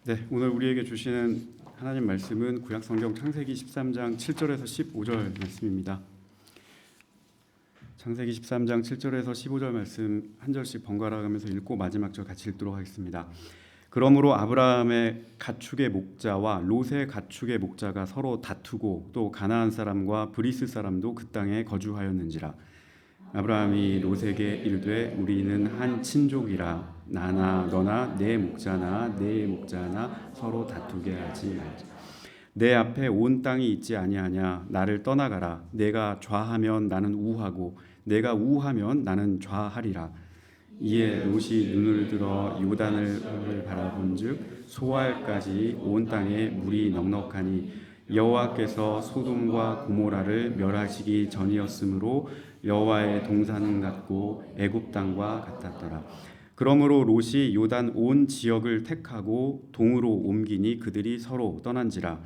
네, 오늘 우리에게 주시는 하나님 말씀은 구약 성경 창세기 13장 7절에서 15절 말씀입니다. 창세기 13장 7절에서 15절 말씀 한 절씩 번갈아 가면서 읽고 마지막 절 같이 읽도록 하겠습니다. 그러므로 아브라함의 가축의 목자와 롯의 가축의 목자가 서로 다투고 또 가나안 사람과 브리스 사람도 그 땅에 거주하였는지라. 아브라함이 롯에게 이르되 우리는 한 친족이라 나나 너나 내 목자나 내 목자나 서로 다투게 하지 말자. 내 앞에 온 땅이 있지 아니하냐. 나를 떠나가라. 내가 좌하면 나는 우하고 내가 우하면 나는 좌하리라. 이에 롯이 눈을 들어 요단을 바라본즉 소알까지 온 땅에 물이 넉넉하니 여호와께서 소돔과 고모라를 멸하시기 전이었으므로 여호와의 동산은 같고 애굽 땅과 같았더라. 그러므로 롯이 요단 온 지역을 택하고 동으로 옮기니 그들이 서로 떠난지라.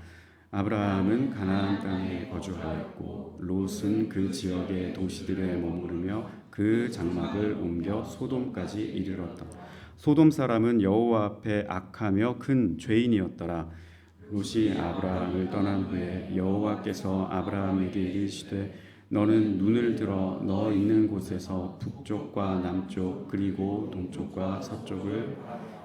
아브라함은 가나안 땅에 거주하였고 롯은 그 지역의 도시들에 머무르며 그 장막을 옮겨 소돔까지 이르렀다. 소돔 사람은 여호와 앞에 악하며 큰 죄인이었더라. 롯이 아브라함을 떠난 후에 여호와께서 아브라함에게 이르시되 너는 눈을 들어 너 있는 곳에서 북쪽과 남쪽 그리고 동쪽과 서쪽을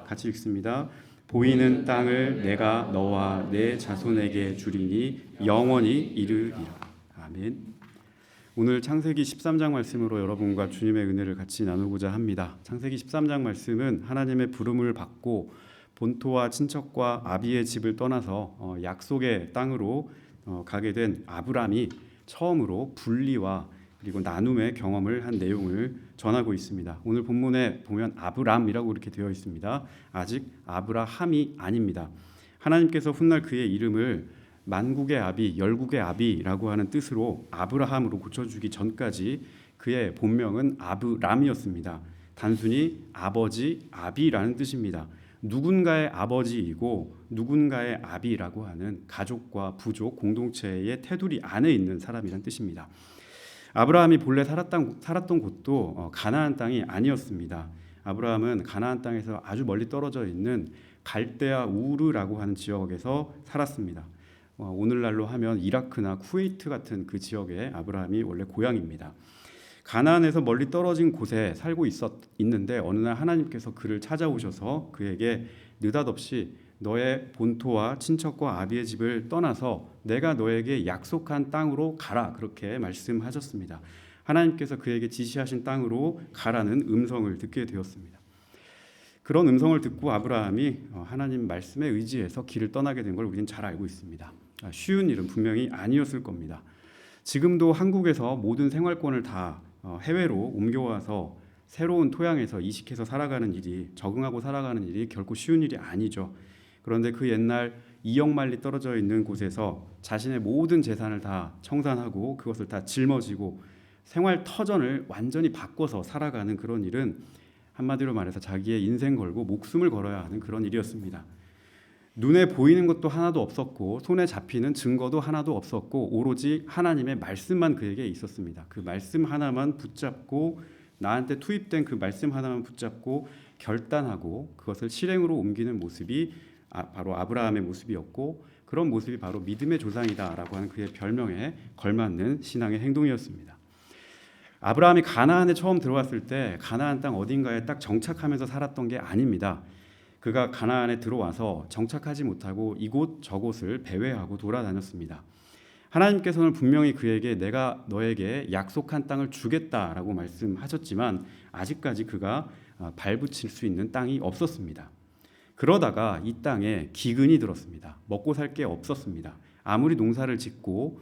같이 읽습니다. 보이는 땅을 내가 너와 내 자손에게 주리니 영원히 이르리라. 아멘. 오늘 창세기 13장 말씀으로 여러분과 주님의 은혜를 같이 나누고자 합니다. 창세기 13장 말씀은 하나님의 부름을 받고 본토와 친척과 아비의 집을 떠나서 약속의 땅으로 가게 된 아브람이 처음으로 분리와 그리고 나눔의 경험을 한 내용을 전하고 있습니다. 오늘 본문에 보면 아브람이라고 이렇게 되어 있습니다. 아직 아브라함이 아닙니다. 하나님께서 훗날 그의 이름을 만국의 아비, 열국의 아비라고 하는 뜻으로 아브라함으로 고쳐주기 전까지 그의 본명은 아브람이었습니다. 단순히 아버지, 아비라는 뜻입니다. 누군가의 아버지이고 누군가의 아비라고 하는 가족과 부족, 공동체의 테두리 안에 있는 사람이란 뜻입니다. 아브라함이 본래 살았던 곳도 가나안 땅이 아니었습니다. 아브라함은 가나안 땅에서 아주 멀리 떨어져 있는 갈대아 우르라고 하는 지역에서 살았습니다. 오늘날로 하면 이라크나 쿠웨이트 같은 그 지역에 아브라함이 원래 고향입니다. 가나안에서 멀리 떨어진 곳에 살고 있는데 어느 날 하나님께서 그를 찾아오셔서 그에게 느닷없이 너의 본토와 친척과 아비의 집을 떠나서 내가 너에게 약속한 땅으로 가라 그렇게 말씀하셨습니다. 하나님께서 그에게 지시하신 땅으로 가라는 음성을 듣게 되었습니다. 그런 음성을 듣고 아브라함이 하나님 말씀에 의지해서 길을 떠나게 된 걸 우리는 잘 알고 있습니다. 쉬운 일은 분명히 아니었을 겁니다. 지금도 한국에서 모든 생활권을 다 해외로 옮겨와서 새로운 토양에서 이식해서 살아가는 일이, 적응하고 살아가는 일이 결코 쉬운 일이 아니죠. 그런데 그 옛날 2억 마일리 떨어져 있는 곳에서 자신의 모든 재산을 다 청산하고 그것을 다 짊어지고 생활 터전을 완전히 바꿔서 살아가는 그런 일은 한마디로 말해서 자기의 인생 걸고 목숨을 걸어야 하는 그런 일이었습니다. 눈에 보이는 것도 하나도 없었고 손에 잡히는 증거도 하나도 없었고 오로지 하나님의 말씀만 그에게 있었습니다. 그 말씀 하나만 붙잡고 나한테 투입된 그 말씀 하나만 붙잡고 결단하고 그것을 실행으로 옮기는 모습이 바로 아브라함의 모습이었고 그런 모습이 바로 믿음의 조상이다라고 하는 그의 별명에 걸맞는 신앙의 행동이었습니다. 아브라함이 가나안에 처음 들어왔을 때 가나안 땅 어딘가에 딱 정착하면서 살았던 게 아닙니다. 그가 가나안에 들어와서 정착하지 못하고 이곳 저곳을 배회하고 돌아다녔습니다. 하나님께서는 분명히 그에게 내가 너에게 약속한 땅을 주겠다라고 말씀하셨지만 아직까지 그가 발붙일 수 있는 땅이 없었습니다. 그러다가 이 땅에 기근이 들었습니다. 먹고 살 게 없었습니다. 아무리 농사를 짓고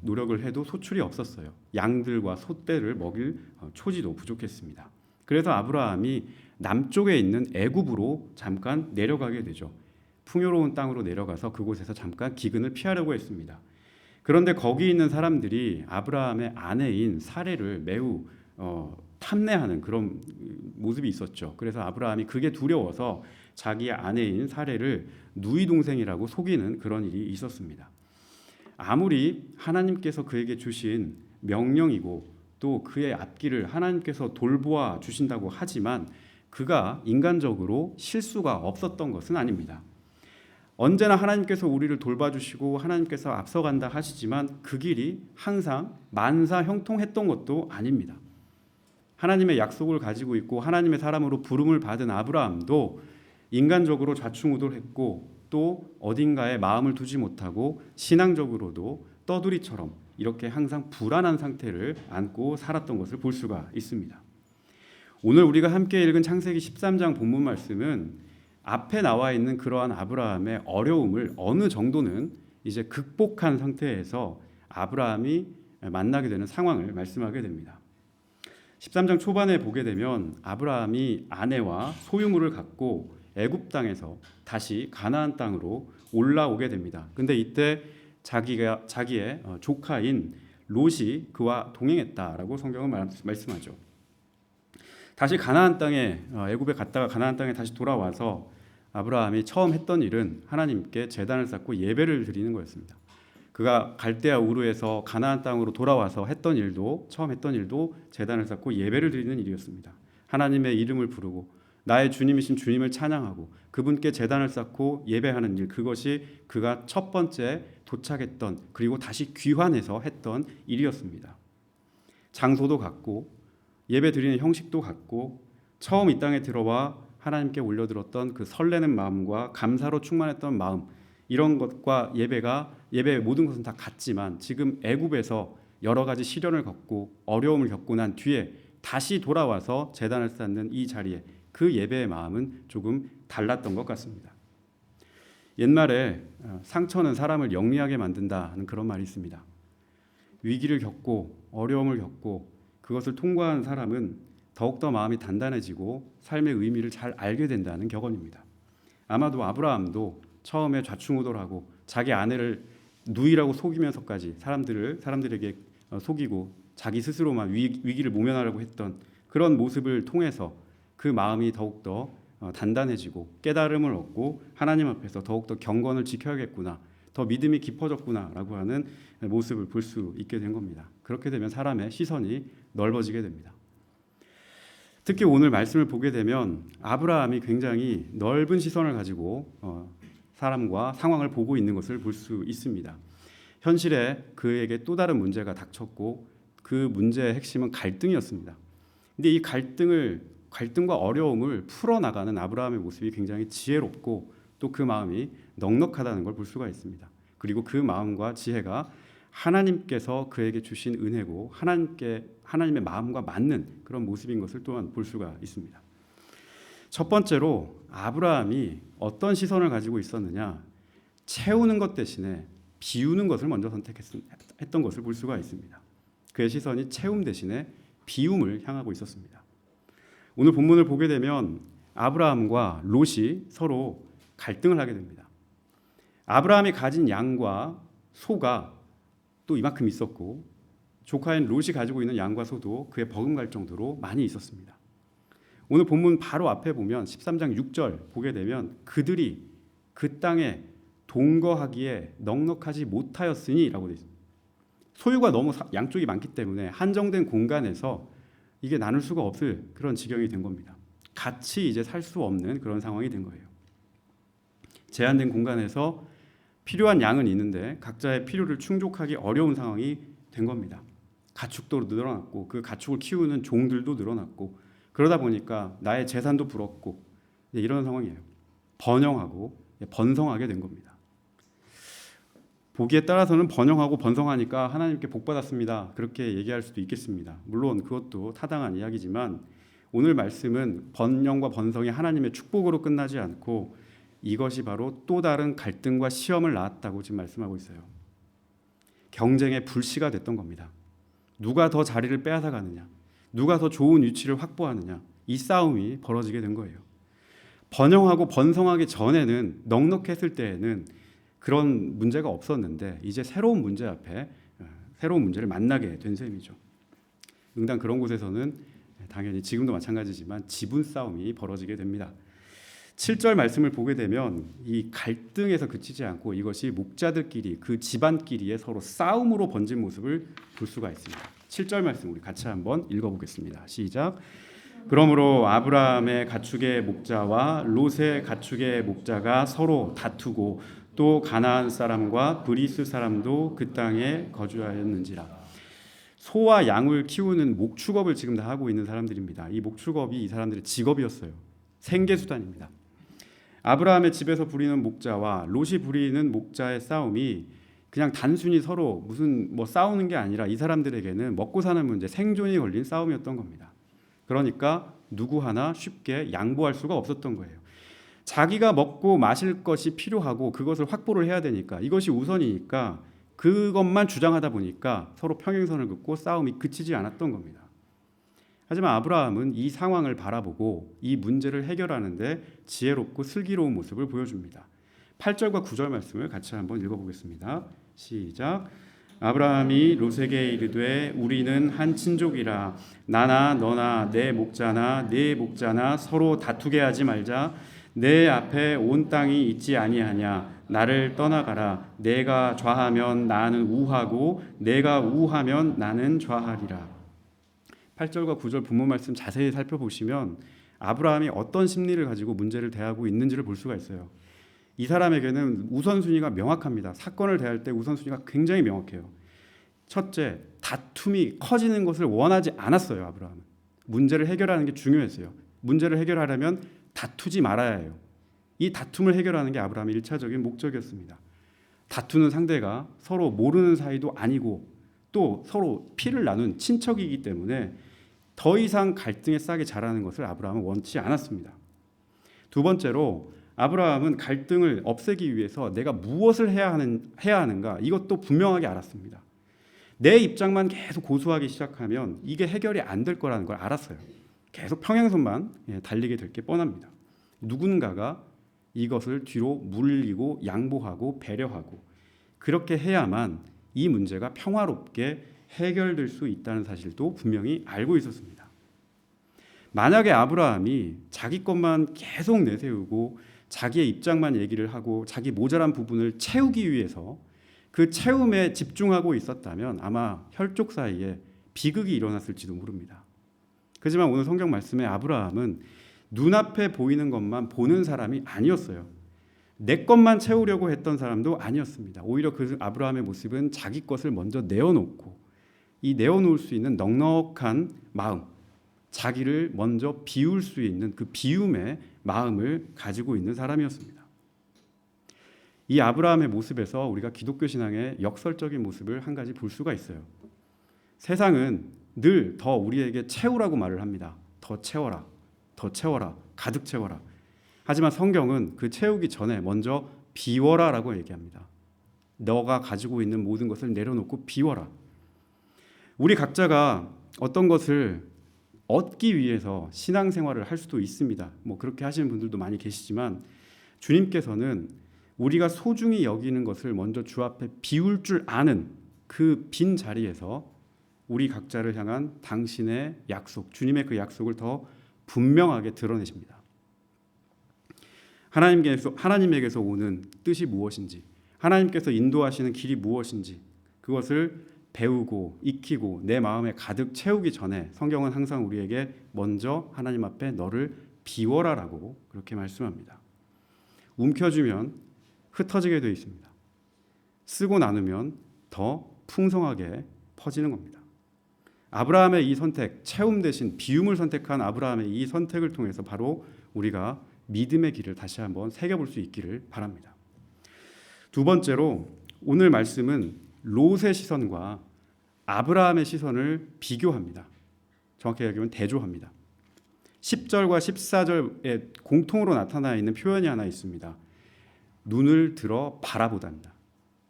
노력을 해도 소출이 없었어요. 양들과 소떼를 먹일 초지도 부족했습니다. 그래서 아브라함이 남쪽에 있는 애굽으로 잠깐 내려가게 되죠. 풍요로운 땅으로 내려가서 그곳에서 잠깐 기근을 피하려고 했습니다. 그런데 거기 있는 사람들이 아브라함의 아내인 사레를 매우 탐내하는 그런 모습이 있었죠. 그래서 아브라함이 그게 두려워서 자기의 아내인 사레를 누이 동생이라고 속이는 그런 일이 있었습니다. 아무리 하나님께서 그에게 주신 명령이고 또 그의 앞길을 하나님께서 돌보아 주신다고 하지만 그가 인간적으로 실수가 없었던 것은 아닙니다. 언제나 하나님께서 우리를 돌봐주시고 하나님께서 앞서간다 하시지만 그 길이 항상 만사 형통했던 것도 아닙니다. 하나님의 약속을 가지고 있고 하나님의 사람으로 부름을 받은 아브라함도 인간적으로 좌충우돌했고 또 어딘가에 마음을 두지 못하고 신앙적으로도 떠돌이처럼 이렇게 항상 불안한 상태를 안고 살았던 것을 볼 수가 있습니다. 오늘 우리가 함께 읽은 창세기 13장 본문 말씀은 앞에 나와 있는 그러한 아브라함의 어려움을 어느 정도는 이제 극복한 상태에서 아브라함이 만나게 되는 상황을 말씀하게 됩니다. 13장 초반에 보게 되면 아브라함이 아내와 소유물을 갖고 애굽 땅에서 다시 가나안 땅으로 올라오게 됩니다. 근데 이때 자기의 조카인 롯이 그와 동행했다라고 성경은 말씀하죠. 다시 가나안 땅에 애굽에 갔다가 가나안 땅에 다시 돌아와서 아브라함이 처음 했던 일은 하나님께 제단을 쌓고 예배를 드리는 거였습니다. 그가 갈대아 우르에서 가나안 땅으로 돌아와서 처음 했던 일도 제단을 쌓고 예배를 드리는 일이었습니다. 하나님의 이름을 부르고 나의 주님이신 주님을 찬양하고 그분께 제단을 쌓고 예배하는 일, 그것이 그가 첫 번째 도착했던 그리고 다시 귀환해서 했던 일이었습니다. 장소도 같고 예배 드리는 형식도 같고 처음 이 땅에 들어와 하나님께 올려드렸던 그 설레는 마음과 감사로 충만했던 마음, 이런 것과 예배의 모든 것은 다 같지만 지금 애굽에서 여러 가지 시련을 겪고 어려움을 겪고 난 뒤에 다시 돌아와서 제단을 쌓는 이 자리에 그 예배의 마음은 조금 달랐던 것 같습니다. 옛말에 상처는 사람을 영리하게 만든다는 그런 말이 있습니다. 위기를 겪고 어려움을 겪고 그것을 통과한 사람은 더욱더 마음이 단단해지고 삶의 의미를 잘 알게 된다는 격언입니다. 아마도 아브라함도 처음에 좌충우돌하고 자기 아내를 누이라고 속이면서까지 사람들에게 속이고 자기 스스로만 위기를 모면하려고 했던 그런 모습을 통해서 그 마음이 더욱더 단단해지고 깨달음을 얻고 하나님 앞에서 더욱더 경건을 지켜야겠구나, 더 믿음이 깊어졌구나라고 하는 모습을 볼 수 있게 된 겁니다. 그렇게 되면 사람의 시선이 넓어지게 됩니다. 특히 오늘 말씀을 보게 되면 아브라함이 굉장히 넓은 시선을 가지고 사람과 상황을 보고 있는 것을 볼 수 있습니다. 현실에 그에게 또 다른 문제가 닥쳤고 그 문제의 핵심은 갈등이었습니다. 근데 이 갈등과 어려움을 풀어나가는 아브라함의 모습이 굉장히 지혜롭고 또 그 마음이 넉넉하다는 걸 볼 수가 있습니다. 그리고 그 마음과 지혜가 하나님께서 그에게 주신 은혜고 하나님의 마음과 맞는 그런 모습인 것을 또한 볼 수가 있습니다. 첫 번째로 아브라함이 어떤 시선을 가지고 있었느냐, 채우는 것 대신에 비우는 것을 먼저 선택했던 것을 볼 수가 있습니다. 그의 시선이 채움 대신에 비움을 향하고 있었습니다. 오늘 본문을 보게 되면 아브라함과 롯이 서로 갈등을 하게 됩니다. 아브라함이 가진 양과 소가 또 이만큼 있었고 조카인 롯이 가지고 있는 양과 소도 그에 버금갈 정도로 많이 있었습니다. 오늘 본문 바로 앞에 보면 13장 6절 보게 되면 그들이 그 땅에 동거하기에 넉넉하지 못하였으니 라고 되어 있습니다. 소유가 너무 양쪽이 많기 때문에 한정된 공간에서 이게 나눌 수가 없을 그런 지경이 된 겁니다. 같이 이제 살 수 없는 그런 상황이 된 거예요. 제한된 공간에서 필요한 양은 있는데 각자의 필요를 충족하기 어려운 상황이 된 겁니다. 가축도 늘어났고 그 가축을 키우는 종들도 늘어났고 그러다 보니까 나의 재산도 불었고 이런 상황이에요. 번영하고 번성하게 된 겁니다. 보기에 따라서는 번영하고 번성하니까 하나님께 복 받았습니다, 그렇게 얘기할 수도 있겠습니다. 물론 그것도 타당한 이야기지만 오늘 말씀은 번영과 번성이 하나님의 축복으로 끝나지 않고 이것이 바로 또 다른 갈등과 시험을 낳았다고 지금 말씀하고 있어요. 경쟁의 불씨가 됐던 겁니다. 누가 더 자리를 빼앗아가느냐, 누가 더 좋은 위치를 확보하느냐, 이 싸움이 벌어지게 된 거예요. 번영하고 번성하기 전에는, 넉넉했을 때에는 그런 문제가 없었는데 이제 새로운 문제 앞에 새로운 문제를 만나게 된 셈이죠. 응당 그런 곳에서는 당연히 지금도 마찬가지지만 지분 싸움이 벌어지게 됩니다. 7절 말씀을 보게 되면 이 갈등에서 그치지 않고 이것이 목자들끼리, 그 집안끼리의 서로 싸움으로 번진 모습을 볼 수가 있습니다. 7절 말씀 우리 같이 한번 읽어보겠습니다. 시작. 그러므로 아브라함의 가축의 목자와 롯의 가축의 목자가 서로 다투고 또 가나안 사람과 브리스 사람도 그 땅에 거주하였는지라. 소와 양을 키우는 목축업을 지금 다 하고 있는 사람들입니다. 이 목축업이 이 사람들의 직업이었어요. 생계수단입니다. 아브라함의 집에서 부리는 목자와 롯이 부리는 목자의 싸움이 그냥 단순히 서로 무슨 싸우는 게 아니라 이 사람들에게는 먹고 사는 문제, 생존이 걸린 싸움이었던 겁니다. 그러니까 누구 하나 쉽게 양보할 수가 없었던 거예요. 자기가 먹고 마실 것이 필요하고 그것을 확보를 해야 되니까, 이것이 우선이니까 그것만 주장하다 보니까 서로 평행선을 긋고 싸움이 그치지 않았던 겁니다. 하지만 아브라함은 이 상황을 바라보고 이 문제를 해결하는데 지혜롭고 슬기로운 모습을 보여줍니다. 8절과 9절 말씀을 같이 한번 읽어보겠습니다. 시작. 아브라함이 롯에게 이르되 우리는 한 친족이라 나나 너나 내 목자나 네 목자나 서로 다투게 하지 말자. 내 앞에 온 땅이 있지 아니하냐. 나를 떠나가라. 내가 좌하면 나는 우하고 내가 우하면 나는 좌하리라. 8절과 9절 본문 말씀 자세히 살펴보시면 아브라함이 어떤 심리를 가지고 문제를 대하고 있는지를 볼 수가 있어요. 이 사람에게는 우선순위가 명확합니다. 사건을 대할 때 우선순위가 굉장히 명확해요. 첫째, 다툼이 커지는 것을 원하지 않았어요. 아브라함은 문제를 해결하는 게 중요했어요. 문제를 해결하려면 다투지 말아야 해요. 이 다툼을 해결하는 게 아브라함의 1차적인 목적이었습니다. 다투는 상대가 서로 모르는 사이도 아니고 또 서로 피를 나눈 친척이기 때문에 더 이상 갈등의 싹이 자라는 것을 아브라함은 원치 않았습니다. 두 번째로 아브라함은 갈등을 없애기 위해서 내가 무엇을 해야 하는가, 이것도 분명하게 알았습니다. 내 입장만 계속 고수하기 시작하면 이게 해결이 안 될 거라는 걸 알았어요. 계속 평행선만 달리게 될 게 뻔합니다. 누군가가 이것을 뒤로 물리고 양보하고 배려하고 그렇게 해야만 이 문제가 평화롭게 해결될 수 있다는 사실도 분명히 알고 있었습니다. 만약에 아브라함이 자기 것만 계속 내세우고 자기의 입장만 얘기를 하고 자기 모자란 부분을 채우기 위해서 그 채움에 집중하고 있었다면 아마 혈족 사이에 비극이 일어났을지도 모릅니다. 하지만 오늘 성경 말씀에 아브라함은 눈앞에 보이는 것만 보는 사람이 아니었어요. 내 것만 채우려고 했던 사람도 아니었습니다. 오히려 그 아브라함의 모습은 자기 것을 먼저 내어놓고 이 내어놓을 수 있는 넉넉한 마음, 자기를 먼저 비울 수 있는 그 비움의 마음을 가지고 있는 사람이었습니다. 이 아브라함의 모습에서 우리가 기독교 신앙의 역설적인 모습을 한 가지 볼 수가 있어요. 세상은 늘 더 우리에게 채우라고 말을 합니다. 더 채워라, 더 채워라, 가득 채워라. 하지만 성경은 그 채우기 전에 먼저 비워라라고 얘기합니다. 너가 가지고 있는 모든 것을 내려놓고 비워라. 우리 각자가 어떤 것을 얻기 위해서 신앙생활을 할 수도 있습니다. 그렇게 하시는 분들도 많이 계시지만 주님께서는 우리가 소중히 여기는 것을 먼저 주 앞에 비울 줄 아는 그 빈 자리에서 우리 각자를 향한 당신의 약속, 주님의 그 약속을 더 분명하게 드러내십니다. 하나님에게서 오는 뜻이 무엇인지, 하나님께서 인도하시는 길이 무엇인지 그것을 배우고 익히고 내 마음에 가득 채우기 전에 성경은 항상 우리에게 먼저 하나님 앞에 너를 비워라라고 그렇게 말씀합니다. 움켜쥐면 흩어지게 되어 있습니다. 쓰고 나누면 더 풍성하게 퍼지는 겁니다. 아브라함의 이 선택, 채움 대신 비움을 선택한 아브라함의 이 선택을 통해서 바로 우리가 믿음의 길을 다시 한번 새겨볼 수 있기를 바랍니다. 두 번째로 오늘 말씀은 롯의 시선과 아브라함의 시선을 비교합니다. 정확히 얘기하면 대조합니다. 10절과 14절에 공통으로 나타나 있는 표현이 하나 있습니다. 눈을 들어 바라보다입니다.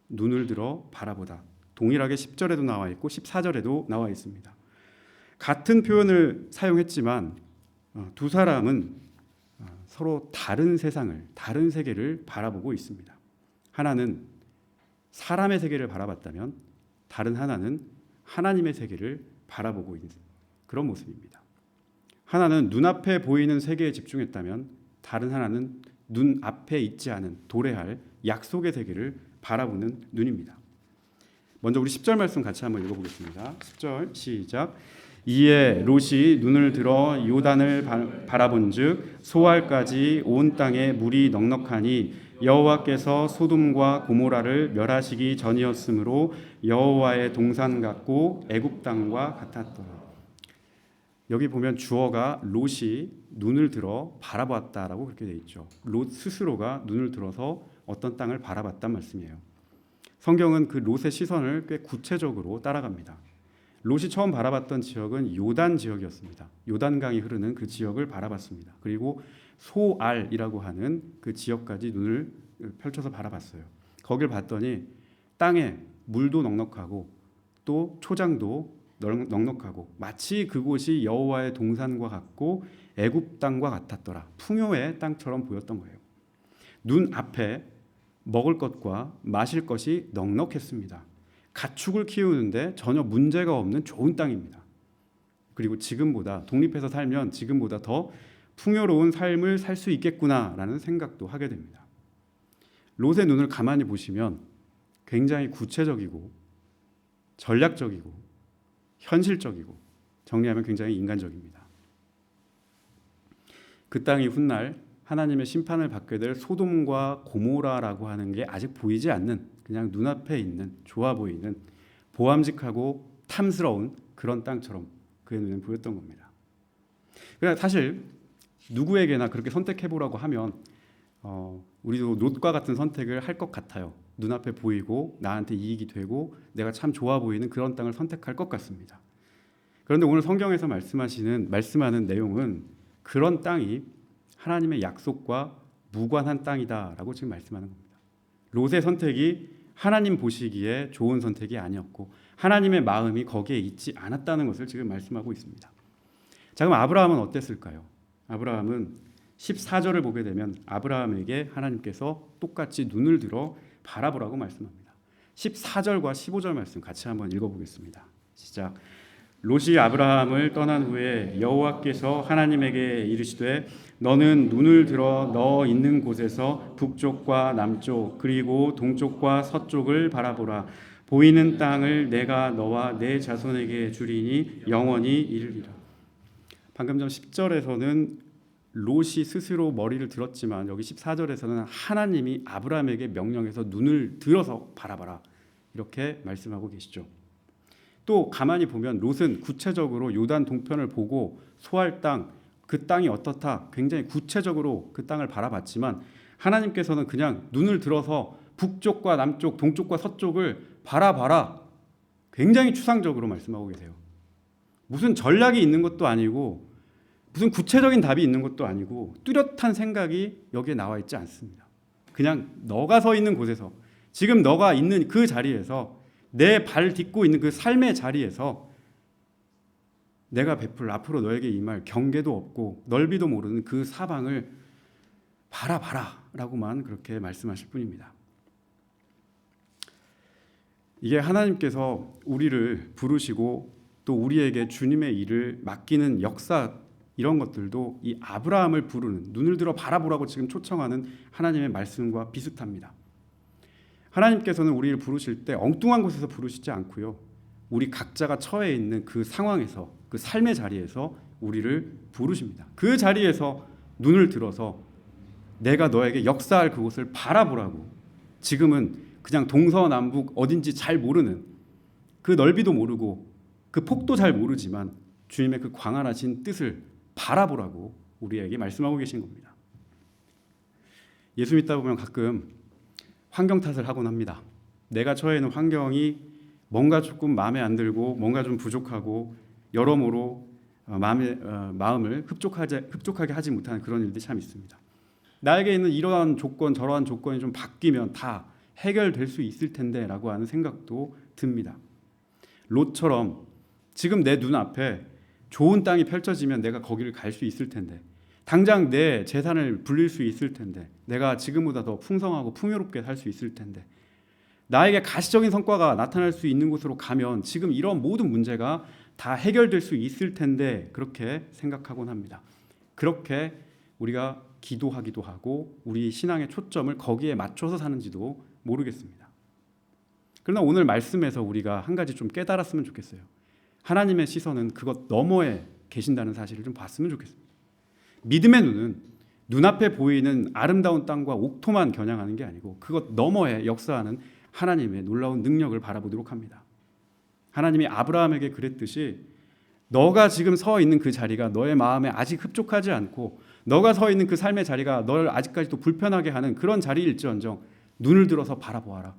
눈을 들어 바라보다. 동일하게 10절에도 나와 있고 14절에도 나와 있습니다. 같은 표현을 사용했지만 두 사람은 서로 다른 세상을, 다른 세계를 바라보고 있습니다. 하나는 사람의 세계를 바라봤다면 다른 하나는 하나님의 세계를 바라보고 있는 그런 모습입니다. 하나는 눈앞에 보이는 세계에 집중했다면 다른 하나는 눈앞에 있지 않은 도래할 약속의 세계를 바라보는 눈입니다. 먼저 우리 10절 말씀 같이 한번 읽어보겠습니다. 10절 시작. 이에 롯이 눈을 들어 요단을 바라본즉 소알까지 온 땅에 물이 넉넉하니 여호와께서 소돔과 고모라를 멸하시기 전이었으므로 여호와의 동산 같고 애굽 땅과 같았더라. 여기 보면 주어가 롯이 눈을 들어 바라봤다라고 그렇게 돼 있죠. 롯 스스로가 눈을 들어서 어떤 땅을 바라봤단 말씀이에요. 성경은 그 롯의 시선을 꽤 구체적으로 따라갑니다. 롯이 처음 바라봤던 지역은 요단 지역이었습니다. 요단강이 흐르는 그 지역을 바라봤습니다. 그리고 소알이라고 하는 그 지역까지 눈을 펼쳐서 바라봤어요. 거길 봤더니 땅에 물도 넉넉하고 또 초장도 넉넉하고 마치 그곳이 여호와의 동산과 같고 애굽 땅과 같았더라. 풍요의 땅처럼 보였던 거예요. 눈 앞에 먹을 것과 마실 것이 넉넉했습니다. 가축을 키우는데 전혀 문제가 없는 좋은 땅입니다. 그리고 지금보다 독립해서 살면 지금보다 더 풍요로운 삶을 살 수 있겠구나라는 생각도 하게 됩니다. 롯의 눈을 가만히 보시면 굉장히 구체적이고 전략적이고 현실적이고 정리하면 굉장히 인간적입니다. 그 땅이 훗날 하나님의 심판을 받게 될 소돔과 고모라라고 하는 게 아직 보이지 않는 그냥 눈앞에 있는 좋아 보이는 보암직하고 탐스러운 그런 땅처럼 그의 눈에 보였던 겁니다. 그러니까 사실 누구에게나 그렇게 선택해보라고 하면 우리도 롯과 같은 선택을 할 것 같아요. 눈앞에 보이고 나한테 이익이 되고 내가 참 좋아 보이는 그런 땅을 선택할 것 같습니다. 그런데 오늘 성경에서 말씀하는 내용은 그런 땅이 하나님의 약속과 무관한 땅이다라고 지금 말씀하는 겁니다. 롯의 선택이 하나님 보시기에 좋은 선택이 아니었고 하나님의 마음이 거기에 있지 않았다는 것을 지금 말씀하고 있습니다. 자, 그럼 아브라함은 어땠을까요? 아브라함은 14절을 보게 되면 아브라함에게 하나님께서 똑같이 눈을 들어 바라보라고 말씀합니다. 14절과 15절 말씀 같이 한번 읽어보겠습니다. 시작. 롯이 아브라함을 떠난 후에 여호와께서 하나님에게 이르시되 너는 눈을 들어 너 있는 곳에서 북쪽과 남쪽 그리고 동쪽과 서쪽을 바라보라. 보이는 땅을 내가 너와 내 자손에게 주리니 영원히 이르리라. 방금 전 10절에서는 롯이 스스로 머리를 들었지만 여기 14절에서는 하나님이 아브라함에게 명령해서 눈을 들어서 바라봐라 이렇게 말씀하고 계시죠. 또 가만히 보면 롯은 구체적으로 요단 동편을 보고 소알 땅, 그 땅이 어떻다 굉장히 구체적으로 그 땅을 바라봤지만 하나님께서는 그냥 눈을 들어서 북쪽과 남쪽, 동쪽과 서쪽을 바라봐라 굉장히 추상적으로 말씀하고 계세요. 무슨 전략이 있는 것도 아니고 무슨 구체적인 답이 있는 것도 아니고 뚜렷한 생각이 여기에 나와 있지 않습니다. 그냥 너가 서 있는 곳에서 지금 너가 있는 그 자리에서 내 발 딛고 있는 그 삶의 자리에서 내가 베풀 앞으로 너에게 임할 경계도 없고 넓이도 모르는 그 사방을 바라봐라 라고만 그렇게 말씀하실 뿐입니다. 이게 하나님께서 우리를 부르시고 또 우리에게 주님의 일을 맡기는 역사 이런 것들도 이 아브라함을 부르는 눈을 들어 바라보라고 지금 초청하는 하나님의 말씀과 비슷합니다. 하나님께서는 우리를 부르실 때 엉뚱한 곳에서 부르시지 않고요. 우리 각자가 처해 있는 그 상황에서 그 삶의 자리에서 우리를 부르십니다. 그 자리에서 눈을 들어서 내가 너에게 역사할 그곳을 바라보라고 지금은 그냥 동서남북 어딘지 잘 모르는 그 넓이도 모르고 그 폭도 잘 모르지만 주님의 그 광활하신 뜻을 바라보라고 우리에게 말씀하고 계신 겁니다. 예수 믿다 보면 가끔 환경 탓을 하곤 합니다. 내가 처해 있는 환경이 뭔가 조금 마음에 안 들고 뭔가 좀 부족하고 여러모로 마음을 흡족하게 하지 못하는 그런 일들이 참 있습니다. 나에게 있는 이러한 조건 저러한 조건이 좀 바뀌면 다 해결될 수 있을 텐데 라고 하는 생각도 듭니다. 롯처럼 지금 내 눈앞에 좋은 땅이 펼쳐지면 내가 거기를 갈 수 있을 텐데 당장 내 재산을 불릴 수 있을 텐데 내가 지금보다 더 풍성하고 풍요롭게 살 수 있을 텐데 나에게 가시적인 성과가 나타날 수 있는 곳으로 가면 지금 이런 모든 문제가 다 해결될 수 있을 텐데 그렇게 생각하곤 합니다. 그렇게 우리가 기도하기도 하고 우리 신앙의 초점을 거기에 맞춰서 사는지도 모르겠습니다. 그러나 오늘 말씀에서 우리가 한 가지 좀 깨달았으면 좋겠어요. 하나님의 시선은 그것 너머에 계신다는 사실을 좀 봤으면 좋겠습니다. 믿음의 눈은 눈앞에 보이는 아름다운 땅과 옥토만 겨냥하는 게 아니고 그것 너머에 역사하는 하나님의 놀라운 능력을 바라보도록 합니다. 하나님이 아브라함에게 그랬듯이 너가 지금 서 있는 그 자리가 너의 마음에 아직 흡족하지 않고 너가 서 있는 그 삶의 자리가 너를 아직까지도 불편하게 하는 그런 자리일지언정 눈을 들어서 바라보아라.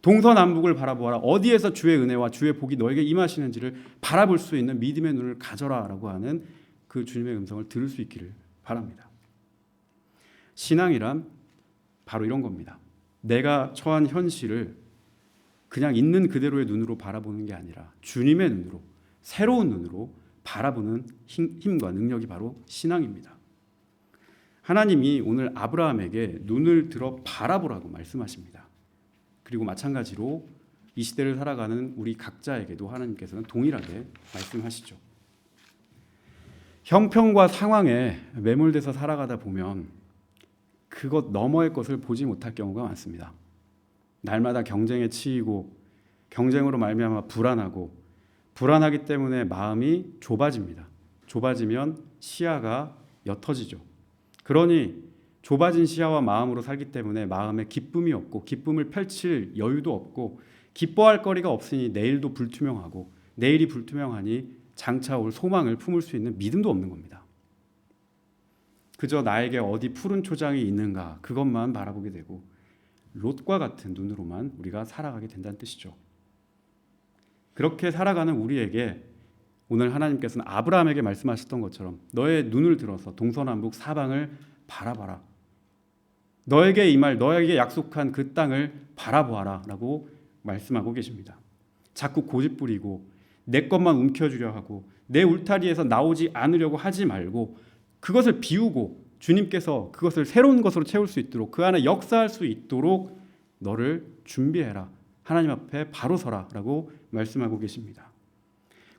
동서남북을 바라보아라. 어디에서 주의 은혜와 주의 복이 너에게 임하시는지를 바라볼 수 있는 믿음의 눈을 가져라라고 하는 그 주님의 음성을 들을 수 있기를 바랍니다. 신앙이란 바로 이런 겁니다. 내가 처한 현실을 그냥 있는 그대로의 눈으로 바라보는 게 아니라 주님의 눈으로, 새로운 눈으로 바라보는 힘과 능력이 바로 신앙입니다. 하나님이 오늘 아브라함에게 눈을 들어 바라보라고 말씀하십니다. 그리고 마찬가지로 이 시대를 살아가는 우리 각자에게도 하나님께서는 동일하게 말씀하시죠. 형편과 상황에 매몰돼서 살아가다 보면 그것 너머의 것을 보지 못할 경우가 많습니다. 날마다 경쟁에 치이고 경쟁으로 말미암아 불안하기 때문에 마음이 좁아집니다. 좁아지면 시야가 옅어지죠. 그러니 좁아진 시야와 마음으로 살기 때문에 마음에 기쁨이 없고 기쁨을 펼칠 여유도 없고 기뻐할 거리가 없으니 내일도 불투명하고 내일이 불투명하니 장차 올 소망을 품을 수 있는 믿음도 없는 겁니다. 그저 나에게 어디 푸른 초장이 있는가 그것만 바라보게 되고 롯과 같은 눈으로만 우리가 살아가게 된다는 뜻이죠. 그렇게 살아가는 우리에게 오늘 하나님께서는 아브라함에게 말씀하셨던 것처럼 너의 눈을 들어서 동서남북 사방을 바라봐라. 너에게 임할 너에게 약속한 그 땅을 바라보아라 라고 말씀하고 계십니다. 자꾸 고집부리고 내 것만 움켜쥐려 하고 내 울타리에서 나오지 않으려고 하지 말고 그것을 비우고 주님께서 그것을 새로운 것으로 채울 수 있도록 그 안에 역사할 수 있도록 너를 준비해라. 하나님 앞에 바로 서라 라고 말씀하고 계십니다.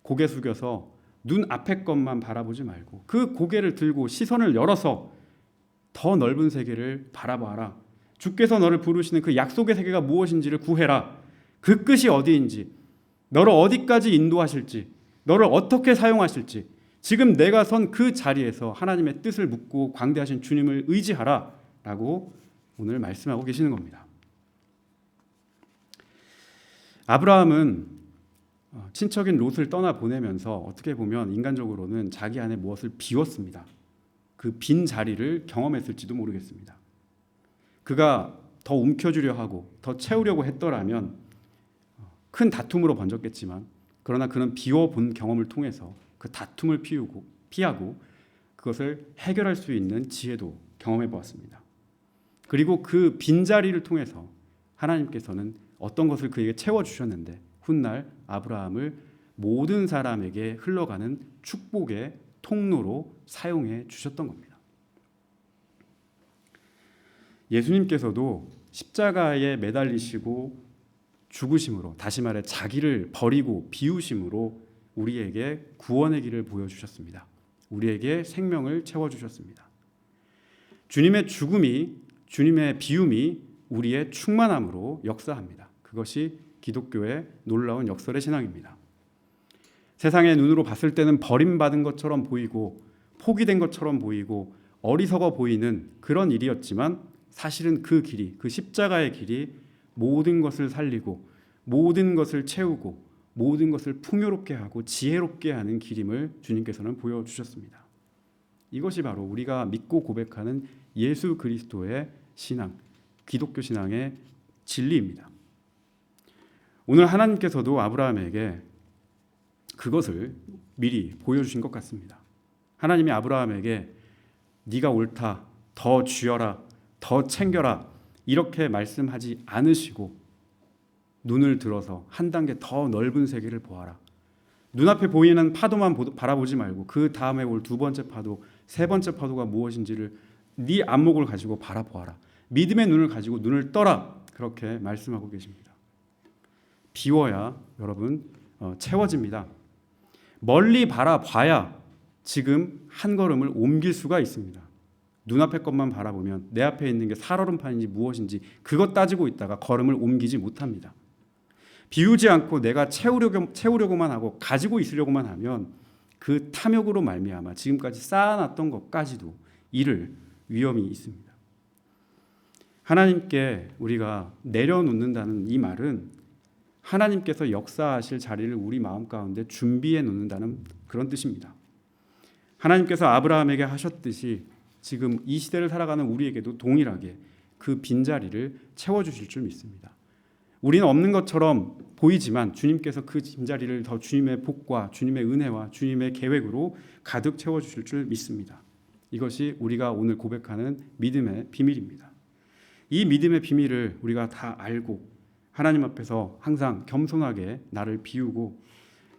고개 숙여서 눈 앞의 것만 바라보지 말고 그 고개를 들고 시선을 열어서 더 넓은 세계를 바라봐라. 주께서 너를 부르시는 그 약속의 세계가 무엇인지를 구해라. 그 끝이 어디인지, 너를 어디까지 인도하실지, 너를 어떻게 사용하실지 지금 내가 선 그 자리에서 하나님의 뜻을 묻고 광대하신 주님을 의지하라 라고 오늘 말씀하고 계시는 겁니다. 아브라함은 친척인 롯을 떠나보내면서 어떻게 보면 인간적으로는 자기 안에 무엇을 비웠습니다. 그 빈 자리를 경험했을지도 모르겠습니다. 그가 더 움켜쥐려 하고 더 채우려고 했더라면 큰 다툼으로 번졌겠지만 그러나 그는 비워본 경험을 통해서 그 다툼을 피하고 그것을 해결할 수 있는 지혜도 경험해 보았습니다. 그리고 그 빈자리를 통해서 하나님께서는 어떤 것을 그에게 채워주셨는데 훗날 아브라함을 모든 사람에게 흘러가는 축복의 통로로 사용해 주셨던 겁니다. 예수님께서도 십자가에 매달리시고 죽으심으로, 다시 말해 자기를 버리고 비우심으로 우리에게 구원의 길을 보여주셨습니다. 우리에게 생명을 채워주셨습니다. 주님의 죽음이, 주님의 비움이 우리의 충만함으로 역사합니다. 그것이 기독교의 놀라운 역설의 신앙입니다. 세상의 눈으로 봤을 때는 버림받은 것처럼 보이고 포기된 것처럼 보이고 어리석어 보이는 그런 일이었지만 사실은 그 길이, 그 십자가의 길이 모든 것을 살리고 모든 것을 채우고 모든 것을 풍요롭게 하고 지혜롭게 하는 길임을 주님께서는 보여주셨습니다. 이것이 바로 우리가 믿고 고백하는 예수 그리스도의 신앙, 기독교 신앙의 진리입니다. 오늘 하나님께서도 아브라함에게 그것을 미리 보여주신 것 같습니다. 하나님이 아브라함에게 네가 옳다, 더 쥐어라, 더 챙겨라 이렇게 말씀하지 않으시고 눈을 들어서 한 단계 더 넓은 세계를 보아라. 눈앞에 보이는 파도만 바라보지 말고 그 다음에 올 두 번째 파도, 세 번째 파도가 무엇인지를 네 안목을 가지고 바라보아라. 믿음의 눈을 가지고 눈을 떠라. 그렇게 말씀하고 계십니다. 비워야 여러분 채워집니다. 멀리 바라봐야 지금 한 걸음을 옮길 수가 있습니다. 눈앞의 것만 바라보면 내 앞에 있는 게 살얼음판인지 무엇인지 그것 따지고 있다가 걸음을 옮기지 못합니다. 비우지 않고 내가 채우려고만 하고 가지고 있으려고만 하면 그 탐욕으로 말미암아 지금까지 쌓아놨던 것까지도 잃을 위험이 있습니다. 하나님께 우리가 내려놓는다는 이 말은 하나님께서 역사하실 자리를 우리 마음 가운데 준비해 놓는다는 그런 뜻입니다. 하나님께서 아브라함에게 하셨듯이 지금 이 시대를 살아가는 우리에게도 동일하게 그 빈자리를 채워주실 줄 믿습니다. 우리는 없는 것처럼 보이지만 주님께서 그 빈자리를 더 주님의 복과 주님의 은혜와 주님의 계획으로 가득 채워주실 줄 믿습니다. 이것이 우리가 오늘 고백하는 믿음의 비밀입니다. 이 믿음의 비밀을 우리가 다 알고 하나님 앞에서 항상 겸손하게 나를 비우고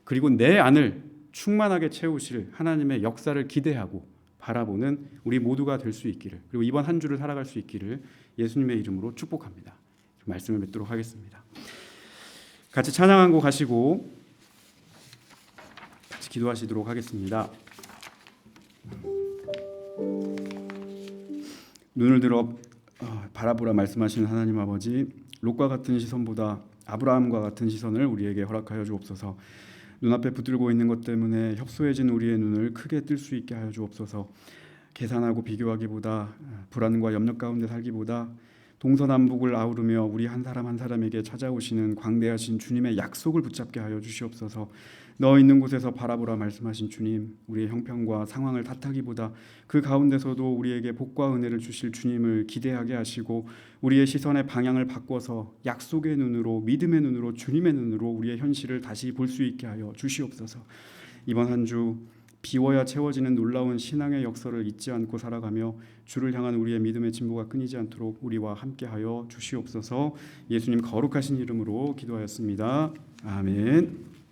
그리고 내 안을 충만하게 채우실 하나님의 역사를 기대하고 바라보는 우리 모두가 될 수 있기를, 그리고 이번 한 주를 살아갈 수 있기를 예수님의 이름으로 축복합니다. 말씀을 맺도록 하겠습니다. 같이 찬양한 곡 하시고 같이 기도하시도록 하겠습니다. 눈을 들어 바라보라 말씀하시는 하나님 아버지, 롯과 같은 시선보다 아브라함과 같은 시선을 우리에게 허락하여 주옵소서. 눈앞에 붙들고 있는 것 때문에 협소해진 우리의 눈을 크게 뜰 수 있게 하여 주옵소서. 계산하고 비교하기보다, 불안과 염려 가운데 살기보다 동서남북을 아우르며 우리 한 사람 한 사람에게 찾아오시는 광대하신 주님의 약속을 붙잡게 하여 주시옵소서. 너 있는 곳에서 바라보라 말씀하신 주님, 우리의 형편과 상황을 탓하기보다 그 가운데서도 우리에게 복과 은혜를 주실 주님을 기대하게 하시고 우리의 시선의 방향을 바꿔서 약속의 눈으로, 믿음의 눈으로, 주님의 눈으로 우리의 현실을 다시 볼 수 있게 하여 주시옵소서. 이번 한 주 비워야 채워지는 놀라운 신앙의 역사를 잊지 않고 살아가며 주를 향한 우리의 믿음의 진보가 끊이지 않도록 우리와 함께하여 주시옵소서. 예수님 거룩하신 이름으로 기도하였습니다. 아멘.